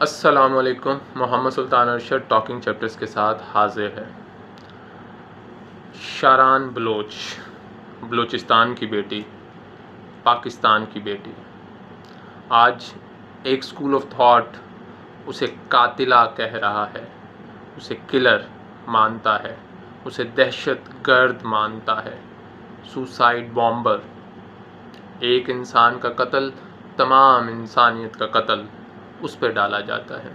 अस्सलामुअलैकुम। मोहम्मद सुल्तान Arshad talking chapters के साथ हाजिर है। शारान बलोच, बलूचिस्तान की बेटी, पाकिस्तान की बेटी। आज एक स्कूल ऑफ थॉट उसे कातिला कह रहा है, उसे किलर मानता है, उसे दहशतगर्द मानता है, सुसाइड बॉम्बर। एक इंसान का कत्ल, तमाम इंसानियत का कत्ल उस पर डाला जाता है।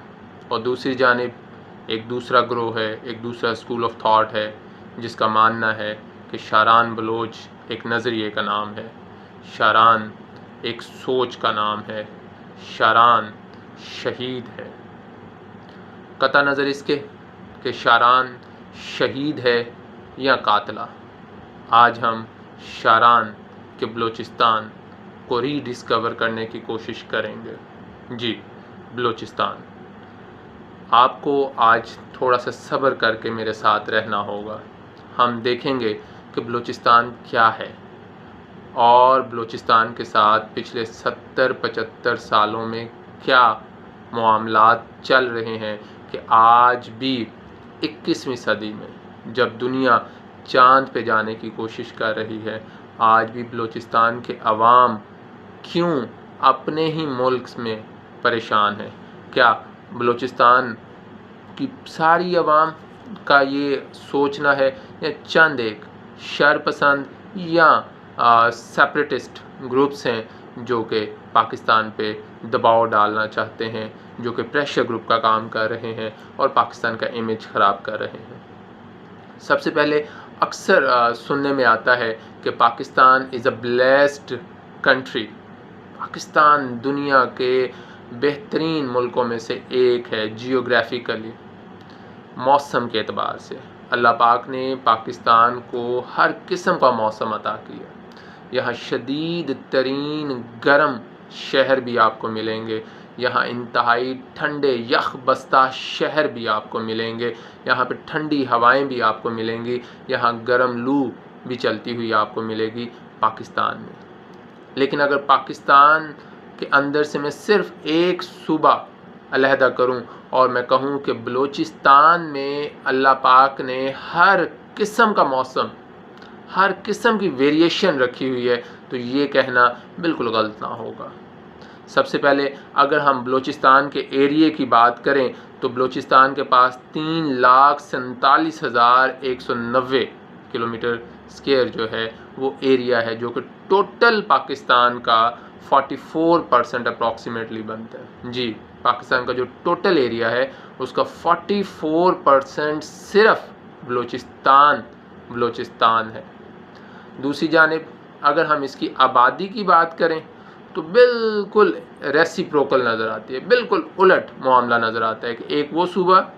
और दूसरी जानिब एक दूसरा ग्रोह है, एक दूसरा स्कूल ऑफ थॉट है जिसका मानना है कि शारान बलोच एक नज़रिए का नाम है, शारान एक सोच का नाम है, शारान शहीद है। कता नज़र इसके कि शारान शहीद है या कातला। आज हम शारान के बलूचिस्तान को रीडिस्कवर करने की कोशिश करेंगे। जी, बलूचिस्तान। आपको आज थोड़ा सा सब्र करके मेरे साथ रहना होगा। हम देखेंगे कि बलूचिस्तान क्या है और बलूचिस्तान के साथ पिछले 70-75 सालों में क्या मामलात चल रहे हैं कि आज भी 21वीं सदी में जब दुनिया चाँद पे जाने की कोशिश कर रही है, आज भी बलूचिस्तान के अवाम क्यों अपने ही मुल्क में परेशान है। क्या बलूचिस्तान की सारी अवाम का ये सोचना है या चंद एक शरपसंद या सेपरेटिस्ट ग्रुप्स हैं जो कि पाकिस्तान पे दबाव डालना चाहते हैं, जो कि प्रेशर ग्रुप का काम कर रहे हैं और पाकिस्तान का इमेज ख़राब कर रहे हैं। सबसे पहले अक्सर सुनने में आता है कि Pakistan is a blessed country. Pakistan दुनिया के बेहतरीन मुल्कों में से एक है जियोग्राफिकली, मौसम के एतबार से। अल्लाह पाक ने पाकिस्तान को हर किस्म का मौसम अता किया। यहाँ शदीद तरीन गर्म शहर भी आपको मिलेंगे, यहाँ इंतहाई ठंडे यख बस्ता शहर भी आपको मिलेंगे, यहाँ पे ठंडी हवाएं भी आपको मिलेंगी, यहाँ गर्म लू भी चलती हुई आपको मिलेगी पाकिस्तान में। लेकिन अगर पाकिस्तान के अंदर से मैं सिर्फ एक सूबा अलहदा करूं और मैं कहूं कि बलूचिस्तान में अल्लाह पाक ने हर किस्म का मौसम, हर किस्म की वेरिएशन रखी हुई है, तो ये कहना बिल्कुल गलत ना होगा। सबसे पहले अगर हम बलूचिस्तान के एरिए की बात करें तो बलूचिस्तान के पास 3,47,190 किलोमीटर स्क्वायर जो है वो एरिया है, जो कि टोटल पाकिस्तान का 44% अप्रॉक्सीमेटली बनता है। जी, पाकिस्तान का जो टोटल एरिया है उसका 44% सिर्फ बलूचिस्तान है। दूसरी जानिब अगर हम इसकी आबादी की बात करें तो बिल्कुल रेसिप्रोकल नज़र आती है, बिल्कुल उलट मामला नज़र आता है कि एक वो सूबा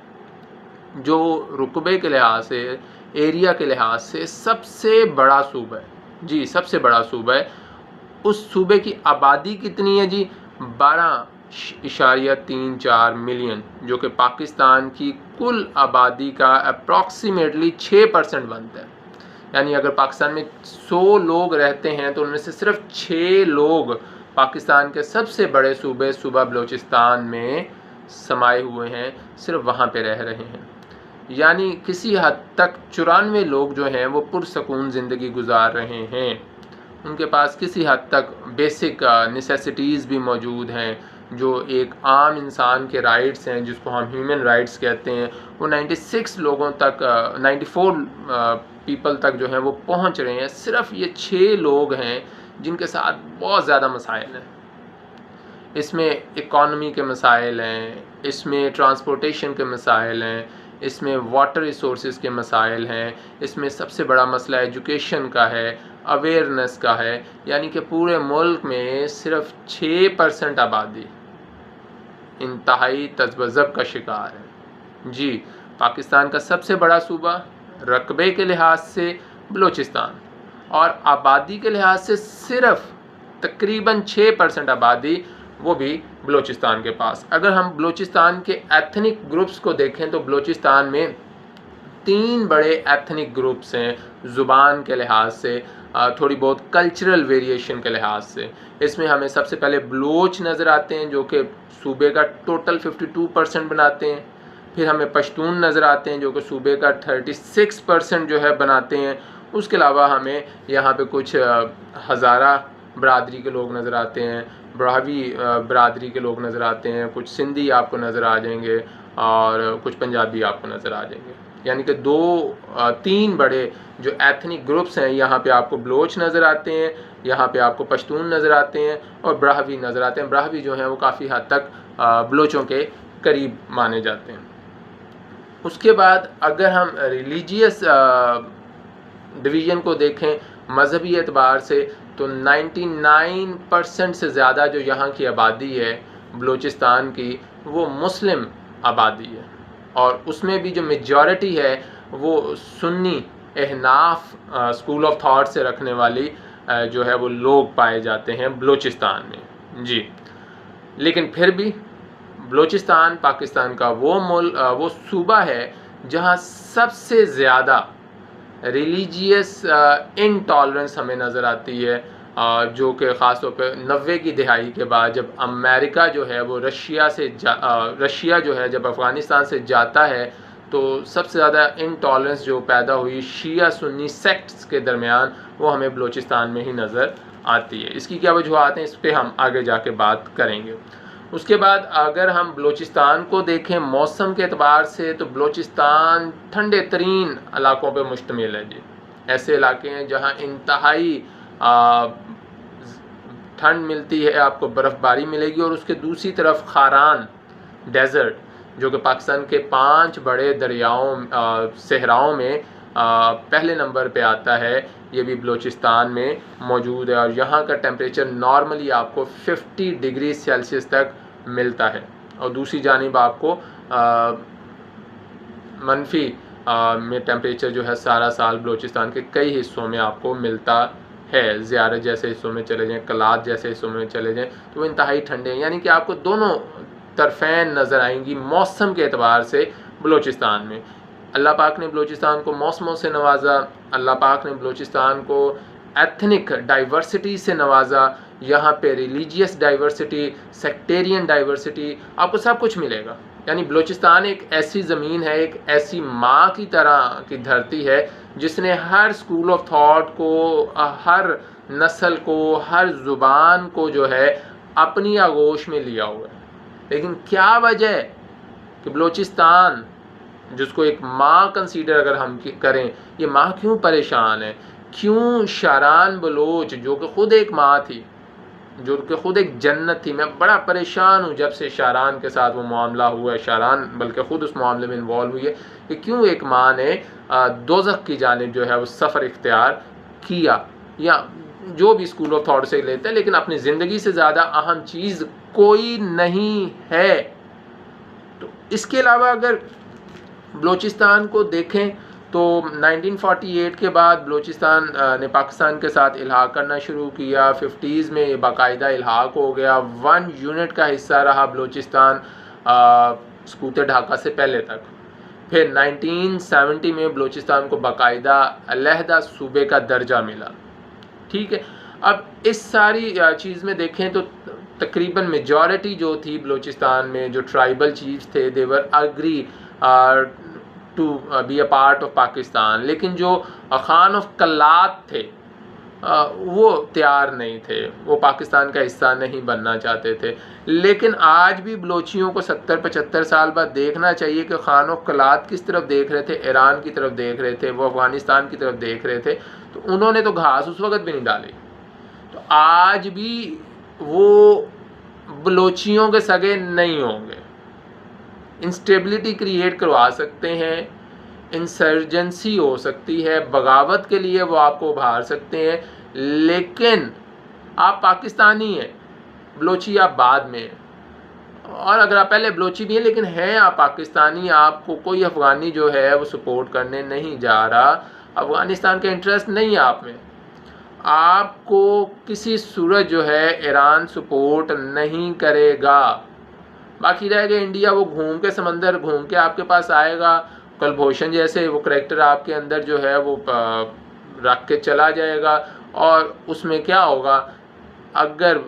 जो रुकबे के लिहाज से, एरिया के लिहाज से सबसे बड़ा सूबा है, जी सबसे बड़ा सूबा है, उस सूबे की आबादी कितनी है जी? 12.34 मिलियन, जो कि पाकिस्तान की कुल आबादी का अप्रॉक्सीमेटली 6% बनता है। यानी अगर पाकिस्तान में 100 लोग रहते हैं तो उनमें से सिर्फ 6 लोग पाकिस्तान के सबसे बड़े सूबा बलूचिस्तान में समाये हुए हैं, सिर्फ वहाँ पे रह रहे हैं। यानी किसी हद तक 94 लोग जो हैं वो पुरसकून ज़िंदगी गुजार रहे हैं। उनके पास किसी हद तक बेसिक नेसेसिटीज़ भी मौजूद हैं, जो एक आम इंसान के राइट्स हैं जिसको हम ह्यूमन राइट्स कहते हैं, वो 96 लोगों तक 94 पीपल तक जो हैं वो पहुंच रहे हैं। सिर्फ ये 6 लोग हैं जिनके साथ बहुत ज़्यादा मसाइल हैं। इसमें इकॉनमी के मसाइल हैं, इसमें ट्रांसपोर्टेशन के मसाइल हैं, इसमें वाटर रिसोर्सेज के मसाइल हैं, इसमें सबसे बड़ा मसला एजुकेशन का है, अवेयरनेस का है। यानी कि पूरे मुल्क में सिर्फ 6% आबादी इंतहाई तज़ब्ज़ब का शिकार है। जी, पाकिस्तान का सबसे बड़ा सूबा रकबे के लिहाज से बलूचिस्तान और आबादी के लिहाज से सिर्फ तकरीबन 6% आबादी, वो भी बलूचिस्तान के पास। अगर हम बलूचिस्तान के एथनिक ग्रुप्स को देखें तो बलूचिस्तान में 3 बड़े एथनिक ग्रुप्स हैं ज़ुबान के लिहाज से, थोड़ी बहुत कल्चरल वेरिएशन के लिहाज से। इसमें हमें सबसे पहले बलोच नज़र आते हैं जो कि सूबे का टोटल 52% बनाते हैं। फिर हमें पश्तून नज़र आते हैं जो कि सूबे का 36% जो है बनाते हैं। उसके अलावा हमें यहाँ पे कुछ हज़ारा बरादरी के लोग नज़र आते हैं, ब्राहवी बरादरी के लोग नज़र आते हैं, कुछ सिंधी आपको नज़र आ जाएंगे और कुछ पंजाबी आपको नज़र आ जाएंगे। यानी कि 3 बड़े जो एथनिक ग्रुप्स हैं, यहाँ पे आपको बलोच नज़र आते हैं, यहाँ पे आपको पश्तून नज़र आते हैं और ब्राहवी नज़र आते हैं। ब्राहवी जो हैं वो काफ़ी हद तक बलोचों के करीब माने जाते हैं। उसके बाद अगर हम रिलीजियस डिवीज़न को देखें मजहबी एतबार से, तो 99% से ज़्यादा जो यहाँ की आबादी है बलूचिस्तान की वो मुस्लिम आबादी है, और उसमें भी जो मेजॉरिटी है वो सुन्नी अहनाफ स्कूल ऑफ थॉट से रखने वाली जो है वो लोग पाए जाते हैं बलूचिस्तान में जी। लेकिन फिर भी बलूचिस्तान पाकिस्तान का वो सूबा है जहाँ सबसे ज़्यादा रिलीजियस इनटॉलरेंस हमें नज़र आती है, जो कि ख़ास तौर पे 90 की दहाई के बाद जब अमेरिका जो है वो रशिया जो है जब अफ़गानिस्तान से जाता है, तो सबसे ज़्यादा इनटॉलरेंस जो पैदा हुई शिया सुन्नी सेक्ट्स के दरमियान वो हमें बलूचिस्तान में ही नज़र आती है। इसकी क्या वजूहत हैं, इस पर हम आगे जाके बात करेंगे। उसके बाद अगर हम बलूचिस्तान को देखें मौसम के एतबार से, तो बलूचिस्तान ठंडे तरीन इलाकों पर मुश्तमिल है जी। ऐसे इलाके हैं जहाँ इंतहाई ठंड मिलती है, आपको बर्फ़बारी मिलेगी, और उसके दूसरी तरफ खारान डेज़र्ट जो कि पाकिस्तान के 5 बड़े दरियाओं सहराओं में पहले नंबर पे आता है, ये भी बलूचिस्तान में मौजूद है। और यहाँ का टेम्परेचर नॉर्मली आपको 50 डिग्री सेल्सियस तक मिलता है, और दूसरी जानिब आपको मनफी में टेम्परेचर जो है सारा साल बलूचिस्तान के कई हिस्सों में आपको मिलता है। ज़ियारत जैसे हिस्सों में चले जाएँ, कलात जैसे हिस्सों में चले जाएँ, तो वो इंतहाई ठंडे हैं। यानी कि आपको दोनों तरफ़ें नज़र आएंगी मौसम के एतबार से बलूचिस्तान में। अल्लाह पाक ने बलूचिस्तान को मौसमों से नवाजा, अल्लाह पाक ने बलूचिस्तान को एथनिक डाइवर्सिटी से नवाजा। यहाँ पे रिलीजियस डाइवर्सिटी, सेक्टेरियन डाइवर्सिटी, आपको सब कुछ मिलेगा। यानी बलूचिस्तान एक ऐसी ज़मीन है, एक ऐसी माँ की तरह की धरती है जिसने हर स्कूल ऑफ थॉट को, हर नस्ल को, हर ज़ुबान को जो है अपनी आगोश में लिया हुआ है। लेकिन क्या वजह है कि बलूचिस्तान जिसको एक माँ कंसीडर अगर हम करें, ये माँ क्यों परेशान है? क्यों शारान बलोच जो कि ख़ुद एक माँ थी, जो कि ख़ुद एक जन्नत थी, मैं बड़ा परेशान हूँ जब से शारान के साथ वो मामला हुआ है, शारान बल्कि ख़ुद उस मामले में इन्वॉल्व हुई है कि क्यों एक माँ ने दोज़ख की जानिब जो है वो सफ़र इख्तियार किया, या जो भी स्कूल ऑफ थॉट से लेते हैं, लेकिन अपनी ज़िंदगी से ज़्यादा अहम चीज़ कोई नहीं है। तो इसके अलावा अगर बलूचिस्तान को देखें तो 1948 के बाद बलूचिस्तान ने पाकिस्तान के साथ इल्हाक़ करना शुरू किया। 50s में ये बाकायदा इल्हाक़ हो गया। 1 यूनिट का हिस्सा रहा बलूचिस्तान सकूत ढाका से पहले तक। फिर 1970 में बलूचिस्तान को बाकायदा अलहदा सूबे का दर्जा मिला। ठीक है, अब इस सारी चीज़ में देखें तो तकरीबन मेजॉरिटी जो थी बलूचिस्तान में, जो ट्राइबल चीफ्स थे, they were agree to be a part of Pakistan. लेकिन जो खान ऑफ कलात थे वो तैयार नहीं थे, वो पाकिस्तान का हिस्सा नहीं बनना चाहते थे। लेकिन आज भी बलोचियों को 70-75 साल बाद देखना चाहिए कि खान ऑफ कलात किस तरफ देख रहे थे, ईरान की तरफ देख रहे थे, वो अफ़गानिस्तान की तरफ देख रहे थे, तो उन्होंने तो घास उस वक़्त भी नहीं डाली। तो आज भी वो बलोचियों के सगे नहीं होंगे। इंस्टेबिलिटी क्रिएट करवा सकते हैं, इंसर्जेंसी हो सकती है, बगावत के लिए वो आपको उभार सकते हैं, लेकिन आप पाकिस्तानी हैं, बलोची आप बाद में हैं। और अगर आप पहले बलोची भी हैं लेकिन हैं आप पाकिस्तानी, आपको कोई अफ़गानी जो है वो सपोर्ट करने नहीं जा रहा, अफ़गानिस्तान का इंटरेस्ट नहीं है आप में, आपको किसी सूरत जो है ईरान सपोर्ट नहीं करेगा। बाकी रह गया इंडिया, वो घूम के समंदर घूम के आपके पास आएगा कुलभूषण जैसे वो करैक्टर आपके अंदर जो है वो रख के चला जाएगा, और उसमें क्या होगा, अगर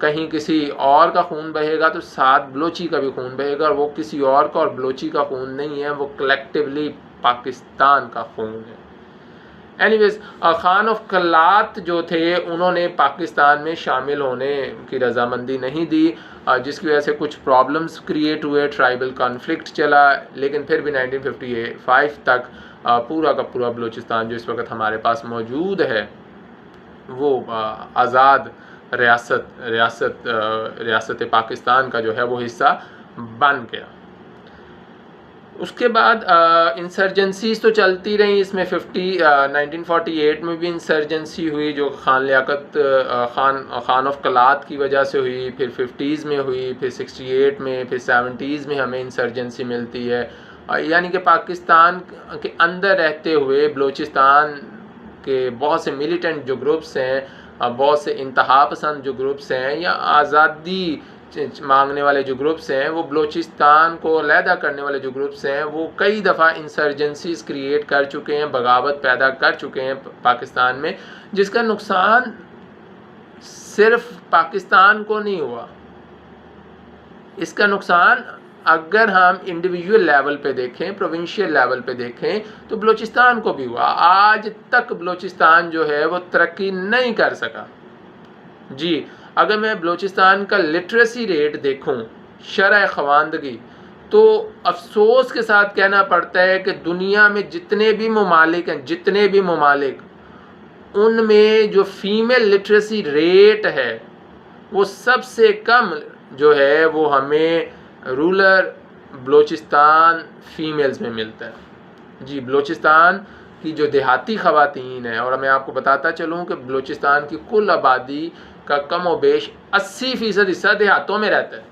कहीं किसी और का खून बहेगा तो साथ बलोची का भी खून बहेगा, और वो किसी और का और बलोची का खून नहीं है, वो कलेक्टिवली पाकिस्तान का खून है। एनीवेज, खान ऑफ कलात जो थे उन्होंने पाकिस्तान में शामिल होने की रजामंदी नहीं दी, जिसकी वजह से कुछ प्रॉब्लम्स क्रिएट हुए, ट्राइबल कॉन्फ्लिक्ट चला, लेकिन फिर भी 1955 तक पूरा का पूरा बलूचिस्तान जो इस वक्त हमारे पास मौजूद है वो आज़ाद रियासत पाकिस्तान का जो है वो हिस्सा बन गया। उसके बाद इंसर्जेंसीज तो चलती रही, इसमें 1948 में भी इंसर्जेंसी हुई जो खान ऑफ कलात की वजह से हुई, फिर 50s में हुई, फिर 68 में, फिर 70s में हमें इंसर्जेंसी मिलती है। यानी कि पाकिस्तान के अंदर रहते हुए बलूचिस्तान के बहुत से मिलिटेंट जो ग्रुप्स हैं, बहुत से इंतहा पसंद जो ग्रुप्स हैं या आज़ादी मांगने वाले जो ग्रुप्स हैं, वो बलूचिस्तान को अलहदा करने वाले जो ग्रुप्स हैं, वो कई दफ़ा इंसर्जेंसीज क्रिएट कर चुके हैं, बगावत पैदा कर चुके हैं पाकिस्तान में, जिसका नुकसान सिर्फ पाकिस्तान को नहीं हुआ। इसका नुकसान अगर हम इंडिविजुअल लेवल पे देखें, प्रोविंशियल लेवल पे देखें, तो बलूचिस्तान को भी हुआ। आज तक बलूचिस्तान जो है वो तरक्की नहीं कर सका। जी, अगर मैं बलूचिस्तान का लिटरेसी रेट देखूं, शरह ख़वानदगी, तो अफसोस के साथ कहना पड़ता है कि दुनिया में जितने भी ममालिक हैं, उनमें जो फीमेल लिटरेसी रेट है वो सबसे कम जो है वो हमें रूरल बलूचिस्तान फीमेल्स में मिलता है। जी, बलूचिस्तान की जो देहाती ख़वातीन है, और मैं आपको बताता चलूँ कि बलूचिस्तान की कुल आबादी का कम व बेश 80% हिस्सा देहातों में रहता है।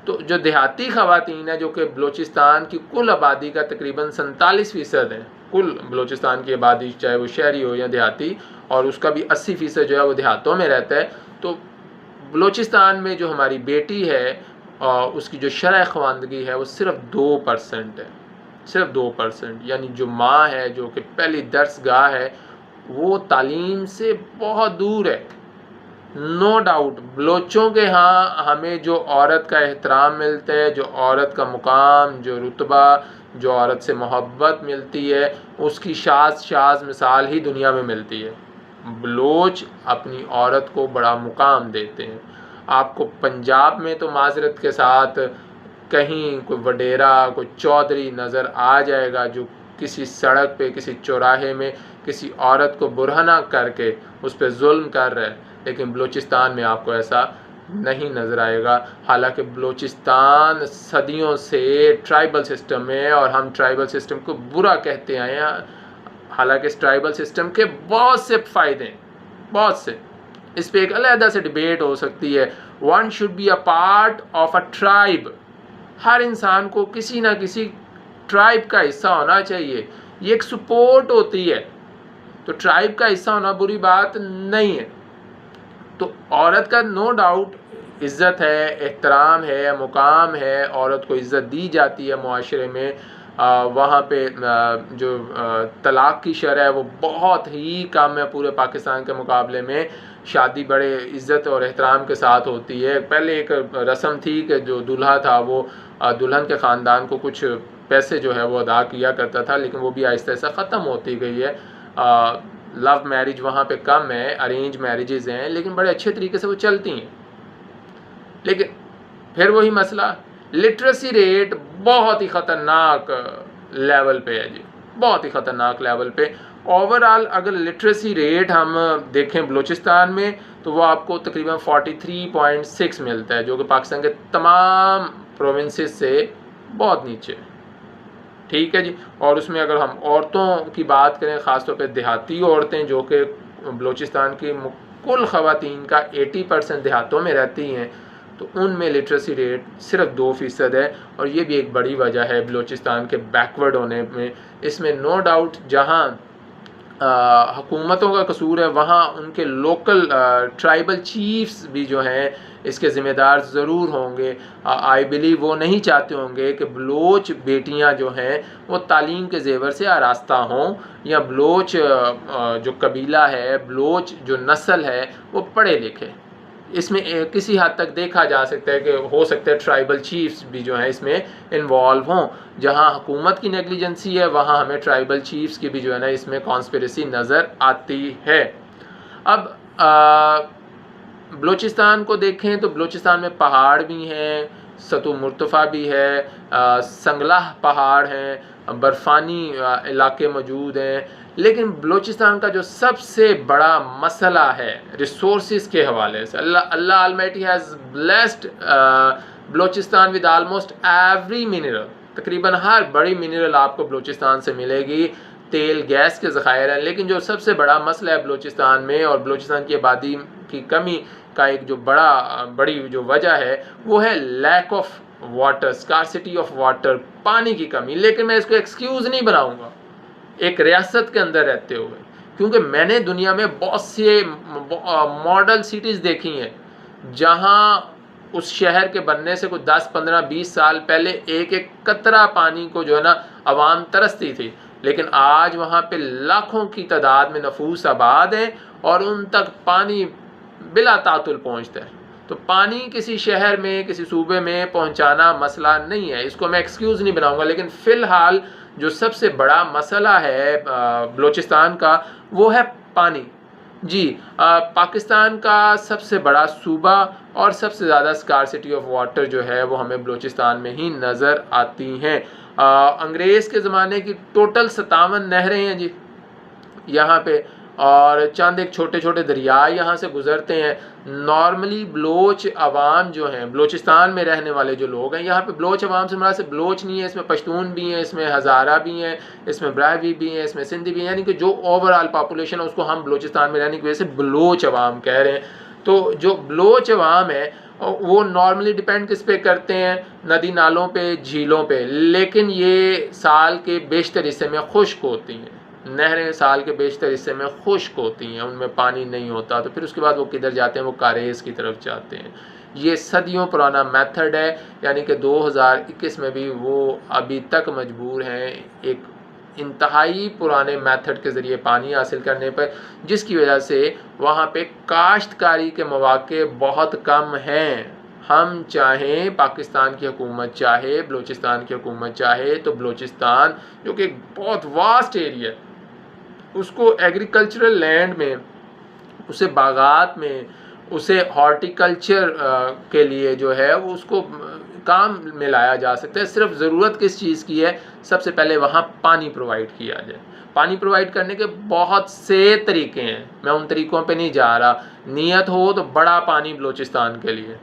तो जो देहाती ख़वातीन है, जो कि बलूचिस्तान की कुल आबादी का तकरीबन 47% है, कुल बलूचिस्तान की आबादी चाहे वो शहरी हो या देहाती, और उसका भी 80% जो है वो देहातों में रहता है। तो बलूचिस्तान में जो हमारी बेटी है उसकी जो शरह ख़वानदगी है वो सिर्फ 2% है, सिर्फ 2%। यानी जो माँ है, जो कि पहली दर्सगाह है, वो तालीम से बहुत दूर है। नो डाउट बलोचों के यहाँ हमें जो औरत का एहतराम मिलता है, जो औरत का मुकाम, जो रुतबा, जो औरत से मोहब्बत मिलती है, उसकी शाज़ मिसाल ही दुनिया में मिलती है। बलोच अपनी औरत को बड़ा मुकाम देते हैं। आपको पंजाब में तो माजरत के साथ कहीं कोई वडेरा, कोई चौधरी नज़र आ जाएगा जो किसी सड़क पे, किसी चौराहे में किसी औरत को बुरहना करके उस पर जुल्म कर रहा है, लेकिन बलूचिस्तान में आपको ऐसा नहीं नज़र आएगा। हालांकि बलूचिस्तान सदियों से ट्राइबल सिस्टम है और हम ट्राइबल सिस्टम को बुरा कहते आए हैं। हालांकि इस ट्राइबल सिस्टम के बहुत से फ़ायदे हैं, बहुत से। इस पर एक अलग से डिबेट हो सकती है। One should be a part of a tribe. हर इंसान को किसी ना किसी ट्राइब का हिस्सा होना चाहिए, ये एक सपोर्ट होती है। तो ट्राइब का हिस्सा होना बुरी बात नहीं है। तो औरत का नो डाउट इज़्ज़त है, एहतराम है, मुकाम है, औरत को इज़्ज़त दी जाती है मुआशरे में। वहाँ पे जो तलाक़ की शरह है वो बहुत ही कम है पूरे पाकिस्तान के मुकाबले में। शादी बड़े इज़्ज़त और एहतराम के साथ होती है। पहले एक रस्म थी कि जो दूल्हा था वो दुल्हन के ख़ानदान को कुछ पैसे जो है वो अदा किया करता था, लेकिन वो भी आहिस्ता आहिस्ता ख़त्म होती गई है। लव मैरिज वहाँ पे कम है, अरेंज मैरिजेज़ हैं, लेकिन बड़े अच्छे तरीके से वो चलती हैं। लेकिन फिर वही मसला, लिटरेसी रेट बहुत ही ख़तरनाक लेवल पे है जी, बहुत ही ख़तरनाक लेवल पे। ओवरऑल अगर लिटरेसी रेट हम देखें बलूचिस्तान में तो वो आपको तकरीबन 43.6 मिलता है, जो कि पाकिस्तान के तमाम प्रोविंसेस से बहुत नीचे है। ठीक है जी। और उसमें अगर हम औरतों की बात करें, ख़ासतौर पे देहाती औरतें, जो कि बलूचिस्तान की कुल ख़वातीन का 80% देहातों में रहती हैं, तो उनमें लिटरेसी रेट सिर्फ 2% है। और ये भी एक बड़ी वजह है बलूचिस्तान के बैकवर्ड होने में। इसमें नो डाउट जहाँ हुकूमतों का कसूर है, वहाँ उनके लोकल ट्राइबल चीफ्स भी जो हैं इसके ज़िम्मेदार ज़रूर होंगे। आई बिलीव वो नहीं चाहते होंगे कि बलोच बेटियां जो हैं वो तालीम के ज़ेवर से आरास्ता हों, या बलोच जो कबीला है, बलोच जो नस्ल है वो पढ़े लिखे। इसमें किसी हद तक देखा जा सकता है कि हो सकता है ट्राइबल चीफ्स भी जो हैं इसमें इन्वॉल्व हों। जहां हुकूमत की नेग्लिजेंसी है वहां हमें ट्राइबल चीफ्स की भी जो है ना इसमें कॉन्स्पिरेसी नज़र आती है। अब बलूचिस्तान को देखें तो बलूचिस्तान में पहाड़ भी हैं, सतु मुर्तफ़ा भी है, संगलाह पहाड़ हैं, बर्फ़ानी इलाके मौजूद हैं। लेकिन बलूचिस्तान का जो सबसे बड़ा मसला है रिसोर्सेज के हवाले से, Allah almighty has blessed Balochistan with almost every mineral. तकरीबन हर बड़ी मिनरल आपको बलूचिस्तान से मिलेगी, तेल गैस के ज़खायर हैं। लेकिन जो सबसे बड़ा मसला है बलूचिस्तान में और बलूचिस्तान की आबादी की कमी का एक जो बड़ी जो वजह है वो है lack of water, scarcity of water, पानी की कमी। लेकिन मैं इसको एक्सक्यूज़ नहीं बनाऊंगा एक रियासत के अंदर रहते हुए, क्योंकि मैंने दुनिया में बहुत से मॉडल सिटीज़ देखी हैं जहां उस शहर के बनने से कुछ 10, 15, 20 साल पहले एक एक कतरा पानी को जो है ना आवाम तरसती थी, लेकिन आज वहाँ पे लाखों की तादाद में नफूस आबाद है और उन तक पानी बिला तातुल पहुँचता है। तो पानी किसी शहर में, किसी सूबे में पहुँचाना मसला नहीं है, इसको मैं एक्सक्यूज़ नहीं बनाऊँगा। लेकिन फ़िलहाल जो सबसे बड़ा मसला है बलूचिस्तान का वो है पानी। जी, पाकिस्तान का सबसे बड़ा सूबा और सबसे ज़्यादा स्कार्सिटी ऑफ वाटर जो है वो हमें बलूचिस्तान में ही नज़र आती हैं। अंग्रेज़ के ज़माने की टोटल 57 नहरें हैं जी यहाँ पे, और चंद एक छोटे छोटे दरिया यहाँ से गुज़रते हैं। नॉर्मली बलोच अवाम जो हैं, बलूचिस्तान में रहने वाले जो लोग हैं, यहाँ पे बलोच अवाम से हमारा सिर्फ बलोच नहीं है, इसमें पश्तून भी हैं, इसमें हज़ारा भी हैं, इसमें ब्राहवी भी हैं, इसमें सिंधी भी हैं, यानी कि जो ओवरऑल पॉपुलेशन है उसको हम बलूचिस्तान में रहने की वजह से बलोच अवाम कह रहे हैं। तो जो बलोच अवाम है वो नॉर्मली डिपेंड किस पे करते हैं, नदी नालों पे, झीलों पे, लेकिन ये साल के बेशतर हिस्से में खुश्क होती हैं। नहरें साल के बेशतर हिस्से में खुश्क होती हैं, उनमें पानी नहीं होता। तो फिर उसके बाद वो किधर जाते हैं, वो कारेज़ की तरफ जाते हैं। ये सदियों पुराना मेथड है, यानी कि 2021 में भी वो अभी तक मजबूर हैं एक इंतहाई पुराने मेथड के ज़रिए पानी हासिल करने पर, जिसकी वजह से वहाँ पे काश्तकारी के मौके बहुत कम हैं। हम चाहें, पाकिस्तान की हुकूमत चाहे, बलूचिस्तान की हुकूमत चाहे, तो बलूचिस्तान जो कि एक बहुत वास्ट एरिया है उसको एग्रीकल्चरल लैंड में, उसे बागात में, उसे हॉर्टिकल्चर के लिए जो है वो उसको काम में लाया जा सकता है। सिर्फ ज़रूरत किस चीज़ की है, सबसे पहले वहाँ पानी प्रोवाइड किया जाए। पानी प्रोवाइड करने के बहुत से तरीके हैं, मैं उन तरीक़ों पे नहीं जा रहा। नीयत हो तो बड़ा पानी बलूचिस्तान के लिए।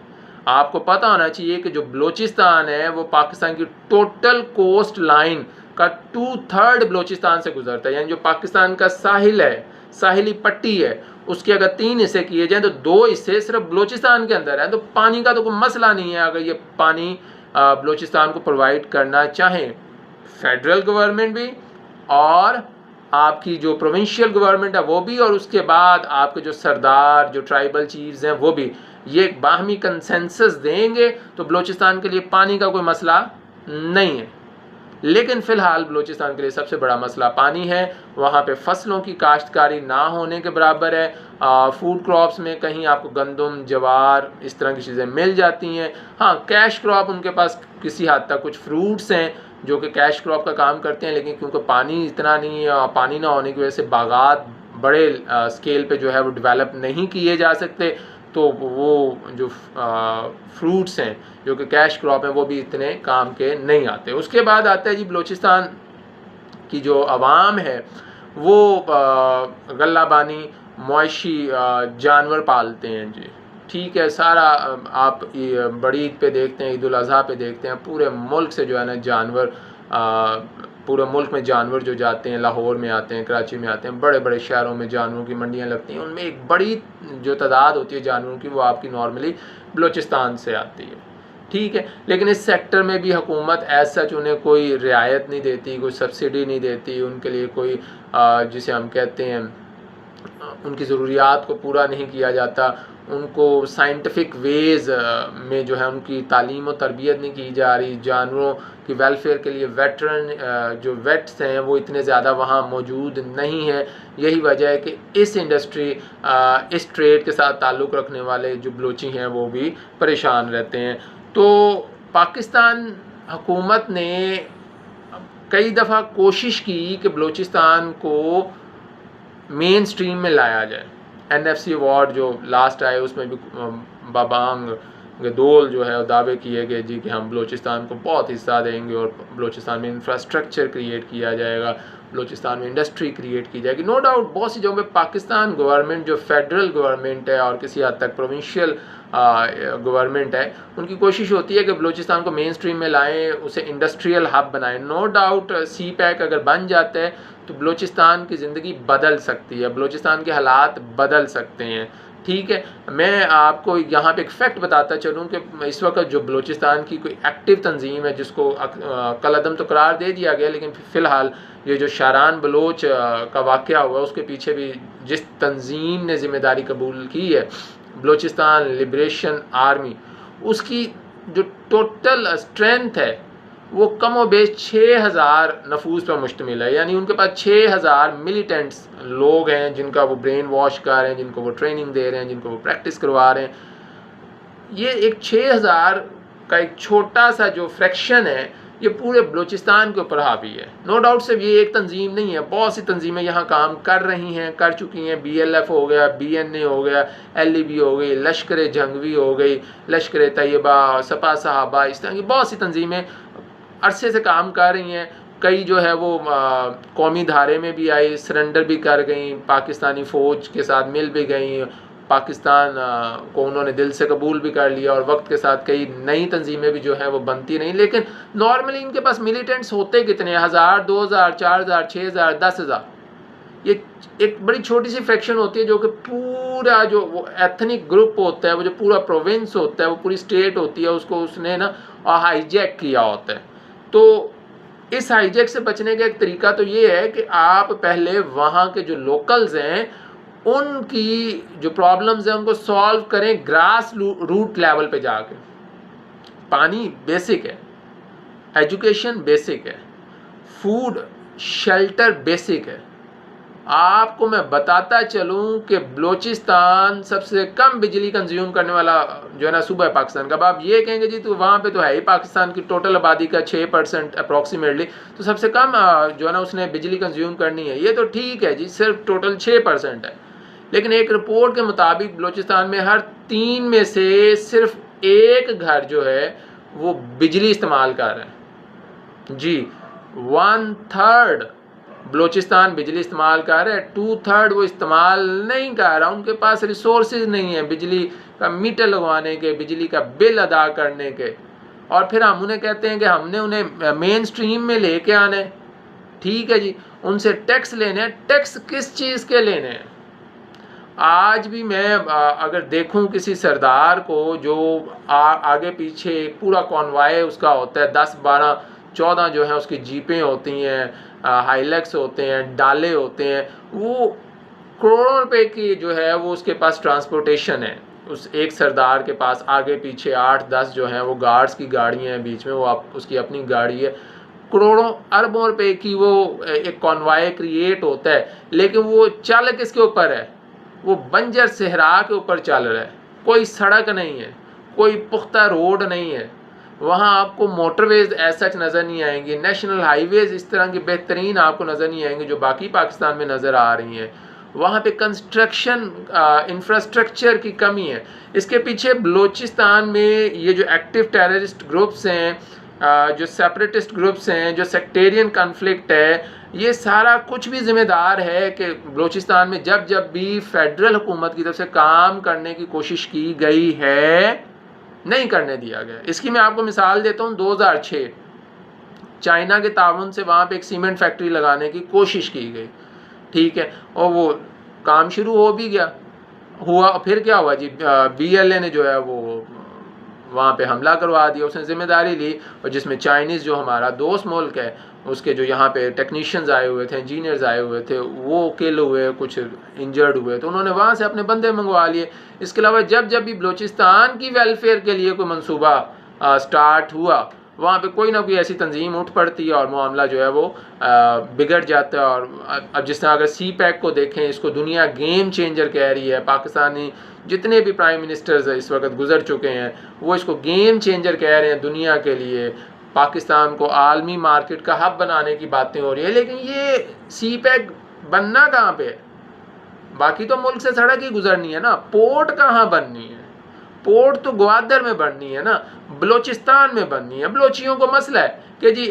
आपको पता होना चाहिए कि जो बलूचिस्तान है वो पाकिस्तान की टोटल कोस्ट लाइन का 2/3 बलूचिस्तान से गुजरता है। यानी जो पाकिस्तान का साहिल है, साहिली पट्टी है, उसके अगर 3 हिस्से किए जाएँ तो 2 हिस्से सिर्फ बलूचिस्तान के अंदर है। तो पानी का तो कोई मसला नहीं है अगर ये पानी बलूचिस्तान को प्रोवाइड करना चाहें। फेडरल गवर्नमेंट भी और आपकी जो प्रोविंशियल गवर्नमेंट है वो भी, और उसके बाद आपके जो सरदार, जो ट्राइबल चीफ्स हैं वो भी, ये एक बाहमी कंसेंसस देंगे तो बलूचिस्तान के लिए पानी का कोई मसला नहीं है। लेकिन फ़िलहाल बलूचिस्तान के लिए सबसे बड़ा मसला पानी है। वहाँ पे फसलों की काश्तकारी ना होने के बराबर है। फूड क्रॉप्स में कहीं आपको गंदम, जवार, इस तरह की चीज़ें मिल जाती हैं। हाँ, कैश क्रॉप उनके पास किसी हद तक, कुछ फ्रूट्स हैं जो कि कैश क्रॉप का काम करते हैं, लेकिन क्योंकि पानी इतना नहीं है, पानी ना होने की वजह से बागात बड़े स्केल पे जो है वो डेवलप नहीं किए जा सकते। तो वो जो फ्रूट्स हैं जो कि कैश क्रॉप हैं वो भी इतने काम के नहीं आते। उसके बाद आता है जी बलूचिस्तान की जो आवाम है वो गल्लाबानी, मवेशी, जानवर पालते हैं जी। ठीक है, सारा आप बड़ी ईद पे देखते हैं, ईद उल अज़हा पे देखते हैं, पूरे मुल्क से जो है ना जानवर, पूरे मुल्क में जानवर जो जाते हैं, लाहौर में आते हैं, कराची में आते हैं, बड़े बड़े शहरों में जानवरों की मंडियां लगती हैं। उनमें एक बड़ी जो तादाद होती है जानवरों की वो आपकी नॉर्मली बलूचिस्तान से आती है। ठीक है। लेकिन इस सेक्टर में भी हुकूमत एज सच उन्हें कोई रियायत नहीं देती, कोई सब्सिडी नहीं देती, उनके लिए कोई जिसे हम कहते हैं उनकी ज़रूरियात को पूरा नहीं किया जाता, उनको साइंटिफिक वेज़ में जो है उनकी तालीम और तरबियत नहीं की जा रही, जानवरों की वेलफेयर के लिए वेटरन जो वेट्स हैं वो इतने ज़्यादा वहाँ मौजूद नहीं है। यही वजह है कि इस इंडस्ट्री इस ट्रेड के साथ ताल्लुक़ रखने वाले जो बलोची हैं वो भी परेशान रहते हैं। तो पाकिस्तान हुकूमत ने कई दफ़ा कोशिश की कि बलूचिस्तान को मेन स्ट्रीम में लाया जाए। NFC अवार्ड जो लास्ट आए उसमें भी बाबांग गदोल जो है दावे किए गए जी कि हम बलूचिस्तान को बहुत हिस्सा देंगे और बलूचिस्तान में इंफ्रास्ट्रक्चर क्रिएट किया जाएगा, बलूचिस्तान में इंडस्ट्री क्रिएट की जाएगी। नो डाउट बहुत सी जगहों पे पाकिस्तान गवर्नमेंट जो फेडरल गवर्नमेंट है और किसी हद तक प्रोविंशियल गवर्नमेंट है, उनकी कोशिश होती है कि बलूचिस्तान को मेन स्ट्रीम में लाएं, उसे इंडस्ट्रियल हब बनाएं। नो डाउट CPEC अगर बन जाता है तो बलूचिस्तान की ज़िंदगी बदल सकती है, बलूचिस्तान के हालात बदल सकते हैं। ठीक है, मैं आपको यहाँ पे एक फैक्ट बताता चलूँ कि इस वक्त जो बलूचिस्तान की कोई एक्टिव तंजीम है जिसको कलअदम तो करार दे दिया गया, लेकिन फ़िलहाल ये जो शारान बलोच का वाक़या हुआ उसके पीछे भी जिस तंजीम ने ज़िम्मेदारी कबूल की है, बलूचिस्तान लिबरेशन आर्मी, उसकी जो टोटल स्ट्रेंथ है वो कम व बेश 6000 नफूस पर मुश्तमिल है। यानी उनके पास 6000 मिलिटेंट्स लोग हैं जिनका वो ब्रेन वॉश कर रहे हैं, जिनको वो ट्रेनिंग दे रहे हैं, जिनको वो प्रैक्टिस करवा रहे हैं। ये एक 6000 का एक छोटा सा जो फ्रैक्शन है ये पूरे बलूचिस्तान के ऊपर हावी है। नो डाउट सिर्फ ये एक तंजीम नहीं है, बहुत सी तंजीमें यहाँ काम कर रही हैं, कर चुकी हैं। BLF हो गया, BNA हो गया, LEB हो गई, लश्कर जंगवी हो गई, लश्कर तैयबा, सपा सहाबा, इस तरह की बहुत सी तंजीमें अरसे से काम कर रही हैं। कई जो है वो कौमी धारे में भी आई, सरेंडर भी कर गई, पाकिस्तानी फ़ौज के साथ मिल भी गई, पाकिस्तान को उन्होंने दिल से कबूल भी कर लिया और वक्त के साथ कई नई तंजीमें भी जो हैं वो बनती नहीं। लेकिन नॉर्मली इनके पास मिलिटेंट्स होते कितने, 1000, 2000, 4000, 6000, 10,000। ये एक बड़ी छोटी सी फ्रैक्शन होती है जो कि पूरा जो वो एथनिक ग्रुप होता है, वो जो पूरा प्रोविंस होता है, वो पूरी स्टेट होती है, उसको उसने ना हाईजैक किया होता है। तो इस हाईजैक से बचने का एक तरीका तो ये है कि आप पहले वहाँ के जो लोकल्स हैं उनकी जो प्रॉब्लम्स हैं उनको सॉल्व करें ग्रास रूट लेवल पे जाके। पानी बेसिक है, एजुकेशन बेसिक है, फूड शेल्टर बेसिक है। आपको मैं बताता चलूं कि बलूचिस्तान सबसे कम बिजली कंज्यूम करने वाला जो है ना सूबा है पाकिस्तान का। अब आप ये कहेंगे जी तो वहाँ पे तो है ही पाकिस्तान की टोटल आबादी का 6% अप्रॉक्सीमेटली, तो सबसे कम जो है ना उसने बिजली कंज्यूम करनी है। ये तो ठीक है जी, सिर्फ टोटल 6% है, लेकिन एक रिपोर्ट के मुताबिक बलूचिस्तान में हर 3 में से सिर्फ एक घर जो है वो बिजली इस्तेमाल कर रहे हैं जी। 1/3 बलूचिस्तान बिजली इस्तेमाल कर रहे हैं, 2/3 वो इस्तेमाल नहीं कर रहा, उनके पास रिसोर्सेज नहीं है बिजली का मीटर लगवाने के, बिजली का बिल अदा करने के। और फिर हम उन्हें कहते हैं कि हमने उन्हें मेन स्ट्रीम में लेके आना है। ठीक है जी, उनसे टैक्स लेने हैं। टैक्स किस चीज़ के लेने हैं? आज भी मैं अगर देखूं किसी सरदार को जो आगे पीछे एक पूरा कॉन्वाय उसका होता है, 10, 12, 14 जो है उसकी जीपें होती हैं, हाइलक्स होते हैं, डाले होते हैं, वो करोड़ों रुपए की जो है वो उसके पास ट्रांसपोर्टेशन है। उस एक सरदार के पास आगे पीछे 8-10 जो हैं वो गार्ड्स की गाड़ियाँ हैं, बीच में वो उसकी अपनी गाड़ी है। करोड़ों अरबों रुपए की वो एक कॉन्वाय क्रिएट होता है, लेकिन वो चल किसके ऊपर है? वो बंजर सहरा के ऊपर चल रहा है। कोई सड़क नहीं है, कोई पुख्ता रोड नहीं है, वहाँ आपको मोटरवेज ऐसा नज़र नहीं आएंगी, नेशनल हाईवेज इस तरह की बेहतरीन आपको नज़र नहीं आएंगे जो बाकी पाकिस्तान में नज़र आ रही हैं। वहाँ पे कंस्ट्रक्शन इंफ्रास्ट्रक्चर की कमी है। इसके पीछे बलूचिस्तान में ये जो एक्टिव टेररिस्ट ग्रुप्स हैं, जो सेपरेटिस्ट ग्रुप्स हैं, जो सेक्टेरियन कन्फ्लिक्ट है, ये सारा कुछ भी ज़िम्मेदार है कि बलूचिस्तान में जब जब भी फेडरल हुकूमत की तरफ से काम करने की कोशिश की गई है, नहीं करने दिया गया। इसकी मैं आपको मिसाल देता हूँ। 2006 चाइना के ताउन से वहाँ पे एक सीमेंट फैक्ट्री लगाने की कोशिश की गई, ठीक है, और वो काम शुरू हो भी गया, हुआ। फिर क्या हुआ जी, BLA ने जो है वो वहाँ पे हमला करवा दिया, उसने ज़िम्मेदारी ली। और जिसमें चाइनीज़ जो हमारा दोस्त मुल्क है, उसके जो यहाँ पे टेक्नीशियंस आए हुए थे, इंजीनियर्स आए हुए थे, वो किल हुए, कुछ इंजर्ड हुए, तो उन्होंने वहाँ से अपने बंदे मंगवा लिए। इसके अलावा जब जब भी बलूचिस्तान की वेलफेयर के लिए कोई मंसूबा स्टार्ट हुआ, वहाँ पे कोई ना कोई ऐसी तंजीम उठ पड़ती है और मामला जो है वो बिगड़ जाता है। और अब जिस तरह अगर सी पैक को देखें, इसको दुनिया गेम चेंजर कह रही है। पाकिस्तानी जितने भी प्राइम मिनिस्टर्स इस वक्त गुजर चुके हैं, वो इसको गेम चेंजर कह रहे हैं दुनिया के लिए। पाकिस्तान को आलमी मार्केट का हब बनाने की बातें हो रही है, लेकिन ये सी पैक बनना कहाँ पे है? बाकी तो मुल्क से सड़क ही गुजरनी है ना, पोर्ट कहाँ बननी है? पोर्ट तो ग्वादर में बननी है ना, बलोचिस्तान में बननी है। बलोचियों को मसला है कि जी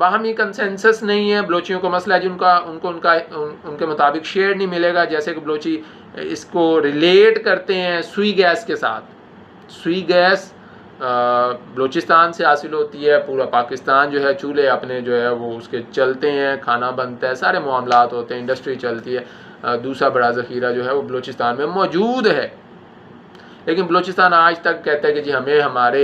बाहमी कंसेंसस नहीं है, बलोचियों को मसला है जी उनके मुताबिक शेयर नहीं मिलेगा। जैसे कि बलोची इसको रिलेट करते हैं सुई गैस के साथ। सुई गैस बलूचिस्तान से हासिल होती है, पूरा पाकिस्तान जो है चूल्हे अपने जो है वो उसके चलते हैं, खाना बनता है, सारे मामलात होते हैं, इंडस्ट्री चलती है। दूसरा बड़ा ज़ख़ीरा जो है वो बलूचिस्तान में मौजूद है। लेकिन बलूचिस्तान आज तक कहता है कि जी हमें हमारे